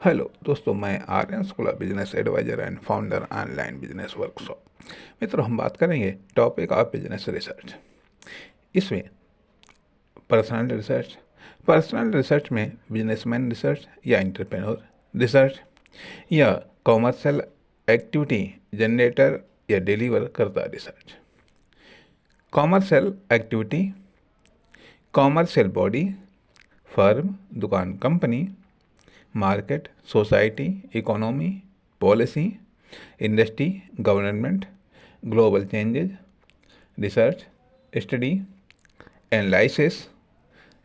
Hello दोस्तों, मैं Aryan school of business advisor and founder online business workshop. मित्रों, हम बात करेंगे टॉपिक ऑफ बिजनेस रिसर्च। इसमें पर्सनल रिसर्च में बिजनेसमैन रिसर्च या एंटरप्रेन्योर रिसर्च या कॉमर्शियल एक्टिविटी जनरेटर या डिलीवर करता research. Commercial activity, commercial body, firm, दुकान, company, market, society, economy, policy, industry, government, global changes, research, study, analysis,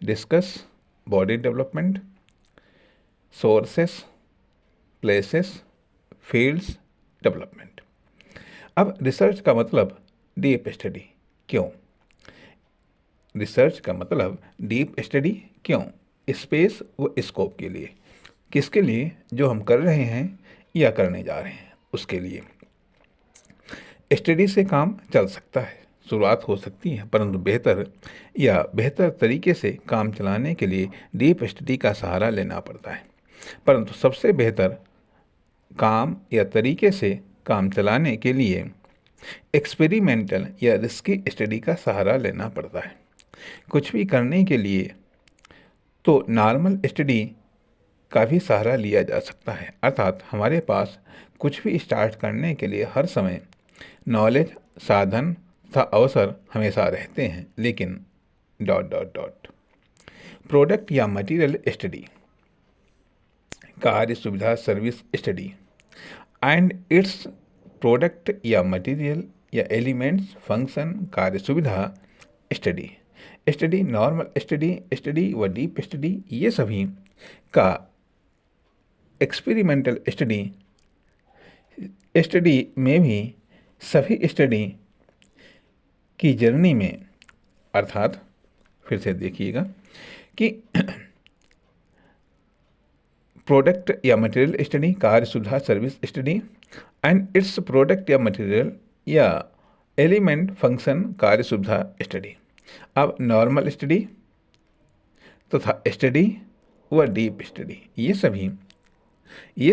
discuss, body development, sources, places, fields, development. अब research का मतलब deep study क्यों? Research का मतलब deep study क्यों? Space व scope के लिए। किसके लिए? जो हम कर रहे हैं या करने जा रहे हैं उसके लिए। स्टडी से काम चल सकता है, शुरुआत हो सकती है, परंतु बेहतर तरीके से काम चलाने के लिए डीप स्टडी का सहारा लेना पड़ता है। परंतु सबसे बेहतर काम या तरीके से काम चलाने के लिए एक्सपेरिमेंटल या रिस्की स्टडी का सहारा लेना पड़ता है। कुछ भी करने के लिए तो नॉर्मल स्टडी का भी सहारा लिया जा सकता है, अर्थात हमारे पास कुछ भी स्टार्ट करने के लिए हर समय नॉलेज, साधन तथा अवसर हमेशा रहते हैं, लेकिन प्रोडक्ट या मटेरियल स्टडी, कार्य सुविधा service study and it's product या मटेरियल या एलिमेंट्स फंक्शन कार्य सुविधा स्टडी, नॉर्मल स्टडी व डीप स्टडी, ये सभी का एक्सपेरिमेंटल स्टडी में भी सभी स्टडी की जर्नी में, अर्थात फिर से देखिएगा कि प्रोडक्ट या मटेरियल स्टडी, कार्य सुविधा service study and it's product या मटेरियल या एलिमेंट फंक्शन कार्य सुविधा स्टडी। अब नॉर्मल स्टडी तथा स्टडी व डीप स्टडी, ये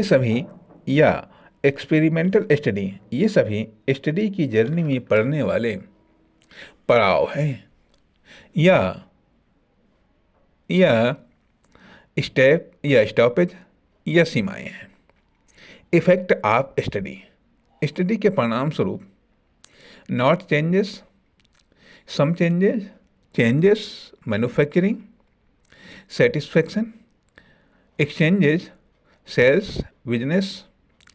सभी या एक्सपेरिमेंटल स्टडी, ये सभी स्टडी की जर्नी में पढ़ने वाले पड़ाव हैं या स्टेप या स्टॉपेज या सीमाएं हैं। इफेक्ट ऑफ स्टडी के परिणाम स्वरूप not changes, some changes, manufacturing, satisfaction, exchanges, sales, business,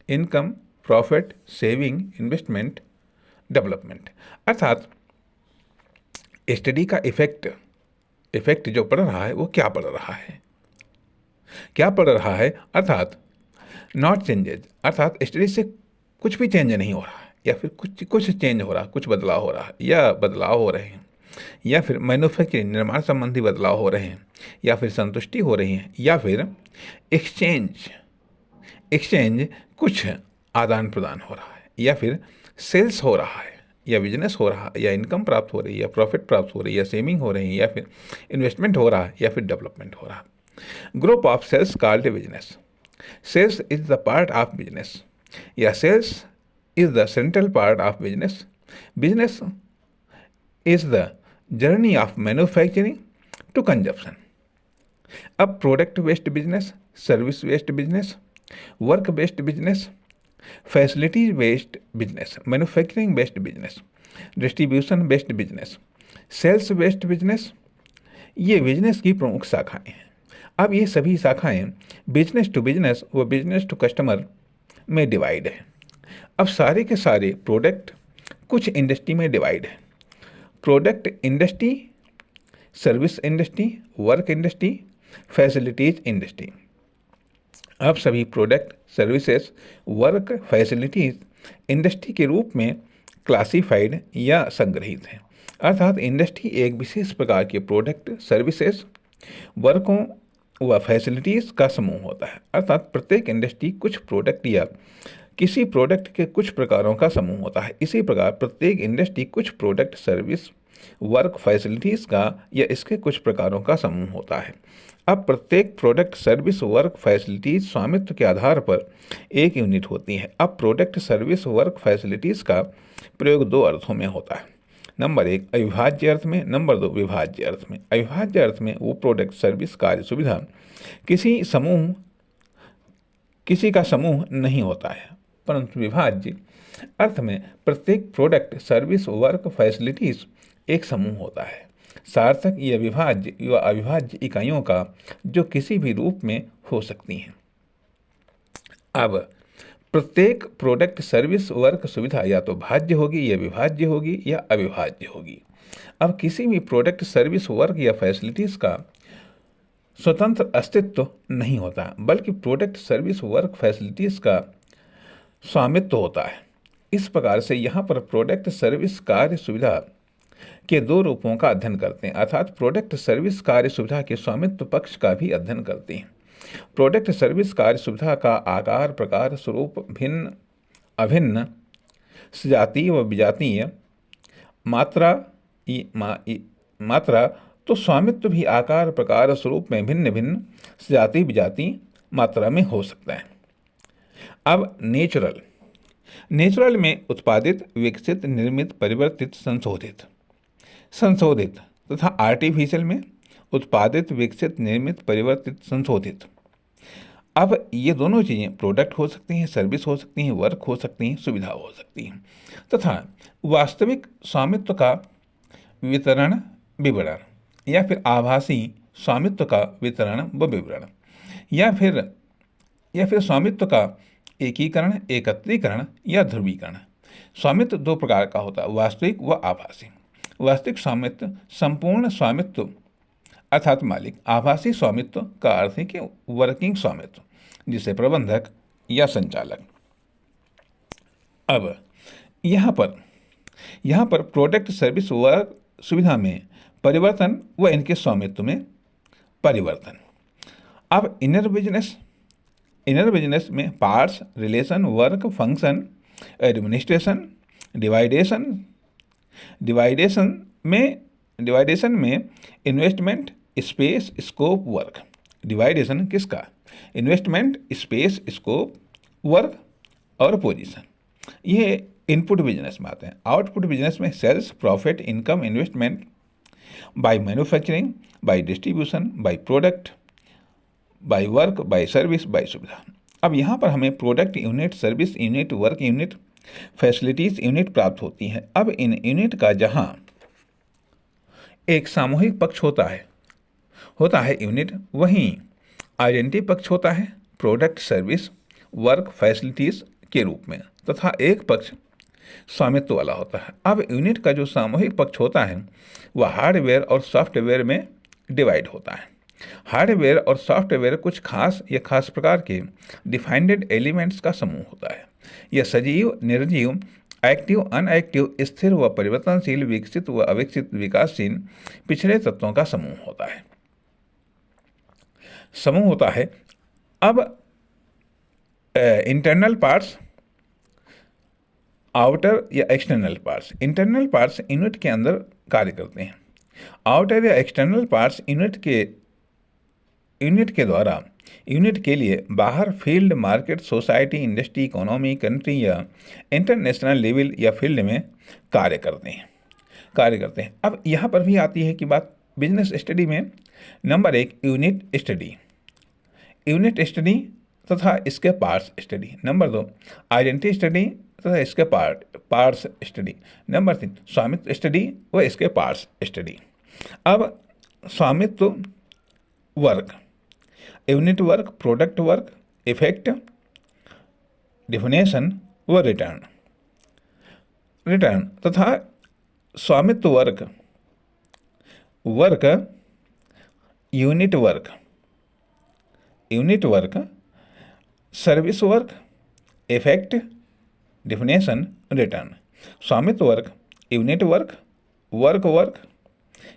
income, profit, saving, investment, development. अर्थात स्टडी का इफेक्ट जो पड़ रहा है वो क्या पड़ रहा है, अर्थात नॉट चेंजेज, अर्थात स्टडी से कुछ भी चेंज नहीं हो रहा है, या फिर कुछ चेंज हो रहा है, कुछ बदलाव हो रहा है या बदलाव हो रहे हैं, या फिर मैन्युफैक्चरिंग निर्माण संबंधी बदलाव हो रहे हैं, या फिर संतुष्टि हो रही है, या फिर एक्सचेंज कुछ आदान प्रदान हो रहा है, या फिर सेल्स हो रहा है, या बिजनेस हो रहा है, या इनकम प्राप्त हो रही है, या प्रॉफिट प्राप्त हो रही है, या सेविंग हो रही है, या फिर इन्वेस्टमेंट हो रहा है, या फिर डेवलपमेंट हो रहा है। Group of sales called business. Sales is the part of business, या sales is the central part of business. Business is the journey of manufacturing to consumption. अब product based business, service based business, work based business, facilities based business, manufacturing based business, distribution based business, sales based business, ये business की प्रमुख शाखाएं हैं। अब ये सभी शाखाएं बिजनेस टू बिजनेस व बिजनेस टू कस्टमर में डिवाइड है। अब सारे के सारे प्रोडक्ट कुछ इंडस्ट्री में डिवाइड है। Product industry, service industry, work industry, facilities industry. अब सभी product, services, work, facilities industry के रूप में क्लासिफाइड या संग्रहित हैं। अर्थात इंडस्ट्री एक विशेष प्रकार के प्रोडक्ट, सर्विसेज, वर्कों व फैसिलिटीज़ का समूह होता है। अर्थात प्रत्येक इंडस्ट्री कुछ प्रोडक्ट या किसी प्रोडक्ट के कुछ प्रकारों का समूह होता है। इसी प्रकार प्रत्येक इंडस्ट्री कुछ प्रोडक्ट, सर्विस वर्क फैसिलिटीज़ का या इसके कुछ प्रकारों का समूह होता है। अब प्रत्येक प्रोडक्ट सर्विस वर्क फैसिलिटीज स्वामित्व के आधार पर एक यूनिट होती है। अब प्रोडक्ट सर्विस वर्क फैसिलिटीज़ का प्रयोग दो अर्थों में होता है। नंबर एक अविभाज्य अर्थ में, नंबर दो विभाज्य अर्थ में। अविभाज्य अर्थ में वो प्रोडक्ट सर्विस कार्य सुविधा किसी का समूह नहीं होता है, परंतु विभाज्य अर्थ में प्रत्येक प्रोडक्ट सर्विस वर्क फैसिलिटीज एक समूह होता है। सार्थक या विभाज्य या अविभाज्य इकाइयों का जो किसी भी रूप में हो सकती हैं। अब प्रत्येक प्रोडक्ट सर्विस वर्क सुविधा या तो भाज्य होगी या विभाज्य होगी या अविभाज्य होगी। अब किसी भी प्रोडक्ट सर्विस वर्क या फैसिलिटीज का स्वतंत्र अस्तित्व नहीं होता, बल्कि प्रोडक्ट सर्विस वर्क फैसिलिटीज का स्वामित्व होता है। इस प्रकार से यहाँ पर प्रोडक्ट सर्विस कार्य सुविधा के दो रूपों का अध्ययन करते हैं, अर्थात प्रोडक्ट सर्विस कार्य सुविधा के स्वामित्व पक्ष का भी अध्ययन करते हैं। प्रोडक्ट सर्विस कार्य सुविधा का आकार, प्रकार, स्वरूप, भिन्न अभिन्न, सजातीय व विजातीय, मात्रा तो स्वामित्व भी आकार, प्रकार, स्वरूप में भिन्न भिन्न, सजातीय विजातीय मात्रा में हो सकता है। अब नेचुरल में उत्पादित, विकसित, निर्मित, परिवर्तित, संशोधित तथा आर्टिफिशियल में उत्पादित, विकसित, निर्मित, परिवर्तित, संशोधित। अब ये दोनों चीज़ें प्रोडक्ट हो सकती हैं, सर्विस हो सकती हैं, वर्क हो सकती हैं, सुविधा हो सकती हैं। तथा वास्तविक स्वामित्व का वितरण विवरण या फिर आभासी स्वामित्व का वितरण व विवरण या फिर स्वामित्व का एकीकरण, एकत्रीकरण या ध्रुवीकरण। स्वामित्व दो प्रकार का होता है, वास्तविक व आभासी। वास्तविक स्वामित्व संपूर्ण स्वामित्व अर्थात मालिक। आभासी स्वामित्व का अर्थ है कि वर्किंग स्वामित्व, जिसे प्रबंधक या संचालक। अब यहाँ पर प्रोडक्ट सर्विस वर्क सुविधा में परिवर्तन व इनके स्वामित्व में परिवर्तन। अब इनर बिजनेस में parts, relation, work, function, administration, divideation में investment, space, scope, work. Divideation किसका? इन्वेस्टमेंट, स्पेस, स्कोप, वर्क और पोजीशन। ये इनपुट बिजनेस में आते हैं। आउटपुट बिजनेस में sales, profit, income, investment by manufacturing, by distribution, by product, by work, by service, by सुविधा। अब यहाँ पर हमें product unit, service unit, work unit, facilities unit प्राप्त होती हैं। अब इन यूनिट का जहाँ एक सामूहिक पक्ष होता है यूनिट, वहीं आइडेंटिटी पक्ष होता है प्रोडक्ट, सर्विस, वर्क, फैसिलिटीज के रूप में, तथा एक पक्ष स्वामित्व वाला होता है। अब यूनिट का जो सामूहिक पक्ष होता है वह हार्डवेयर और सॉफ्टवेयर में डिवाइड होता है। हार्डवेयर और सॉफ्टवेयर कुछ खास या खास प्रकार के डिफाइंड एलिमेंट्स का समूह होता है। यह सजीव, निर्जीव, एक्टिव, अनएक्टिव, स्थिर व परिवर्तनशील, विकसित व अविकसित, विकासशील, पिछड़े तत्वों का समूह होता है। अब इंटरनल पार्ट्स, आउटर या external parts. Internal parts unit के अंदर कार्य करते हैं। आउटर या एक्सटर्नल पार्ट्स यूनिट के द्वारा यूनिट के लिए बाहर field, market, society, industry, economy, country या इंटरनेशनल लेवल या फील्ड में कार्य करते हैं। अब यहाँ पर भी आती है कि बात बिजनेस स्टडी में। नंबर एक यूनिट स्टडी तथा इसके पार्ट्स स्टडी। नंबर दो आइडेंटिटी स्टडी तथा इसके पार्ट्स स्टडी। नंबर तीन स्वामित्व स्टडी व इसके पार्ट्स स्टडी। अब स्वामित्व work, unit work, product work, effect, definition व रिटर्न तथा स्वामित्व work, unit work, service work, effect, definition, return. स्वामित्व work, unit work, work,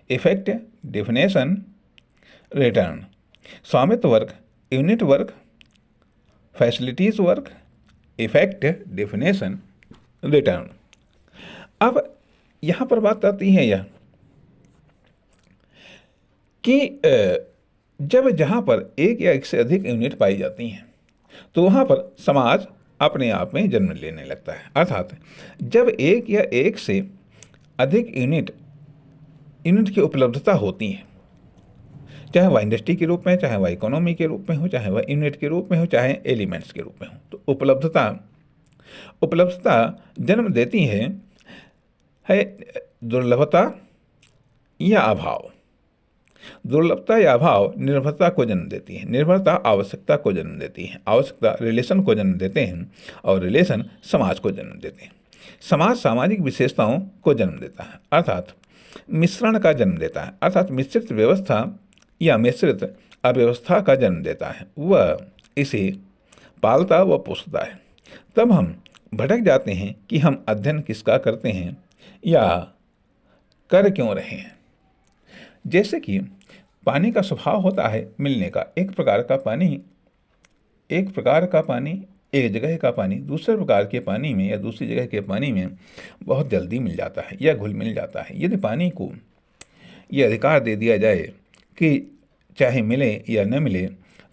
effect, definition, return. स्वामित्व work, unit work, facilities work, effect, definition, return. अब यहाँ पर बात आती है यह कि जब जहाँ पर एक या एक से अधिक यूनिट पाई जाती हैं तो वहाँ पर समाज अपने आप में जन्म लेने लगता है। अर्थात जब एक या एक से अधिक यूनिट की उपलब्धता होती है, चाहे वह इंडस्ट्री के रूप में, चाहे वह इकोनॉमी के रूप में हो, चाहे वह यूनिट के रूप में हो, चाहे एलिमेंट्स के रूप में हो, तो उपलब्धता जन्म देती है दुर्लभता या अभाव। दुर्लभता या अभाव निर्भरता को जन्म देती है, निर्भरता आवश्यकता को जन्म देती है, आवश्यकता रिलेशन को जन्म देते हैं और रिलेशन समाज को जन्म देते हैं। समाज सामाजिक विशेषताओं को जन्म देता है, अर्थात मिश्रण का जन्म देता है, अर्थात मिश्रित व्यवस्था या मिश्रित अव्यवस्था का जन्म देता है। वह इसे पालता व पोषता है। तब हम भटक जाते हैं कि हम अध्ययन किसका करते हैं या कर क्यों रहे हैं। जैसे कि पानी का स्वभाव होता है मिलने का। एक प्रकार का पानी, एक जगह का पानी दूसरे प्रकार के पानी में या दूसरी जगह के पानी में बहुत जल्दी मिल जाता है या घुल मिल जाता है। यदि पानी को यह अधिकार दे दिया जाए कि चाहे मिले या न मिले,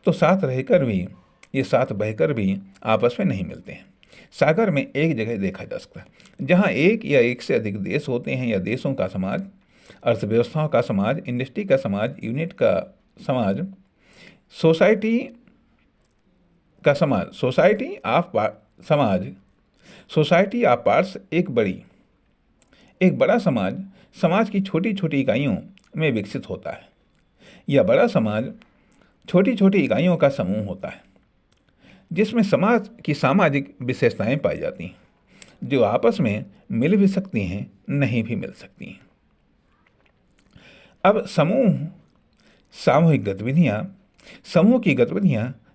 तो साथ रहकर भी, ये साथ बहकर भी आपस में नहीं मिलते हैं। सागर में एक जगह देखा जा सकता है जहाँ एक या एक से अधिक देश होते हैं या देशों का समाज, अर्थव्यवस्थाओं का समाज, इंडस्ट्री का समाज, यूनिट का समाज, सोसाइटी का समाज, सोसाइटी ऑफ पार्ट्स, एक बड़ा समाज की छोटी छोटी इकाइयों में विकसित होता है। यह बड़ा समाज छोटी छोटी इकाइयों का समूह होता है जिसमें समाज की सामाजिक विशेषताएं पाई जाती हैं, जो आपस में मिल भी सकती हैं, नहीं भी मिल सकती हैं। अब सामूहिक गतिविधियाँ,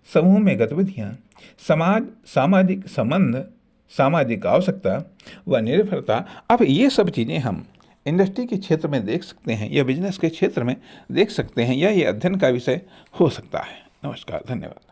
समूह में गतिविधियाँ, समाज, सामाजिक संबंध, सामाजिक आवश्यकता व निर्भरता। अब ये सब चीज़ें हम इंडस्ट्री के क्षेत्र में देख सकते हैं या बिजनेस के क्षेत्र में देख सकते हैं या ये अध्ययन का विषय हो सकता है। नमस्कार, धन्यवाद।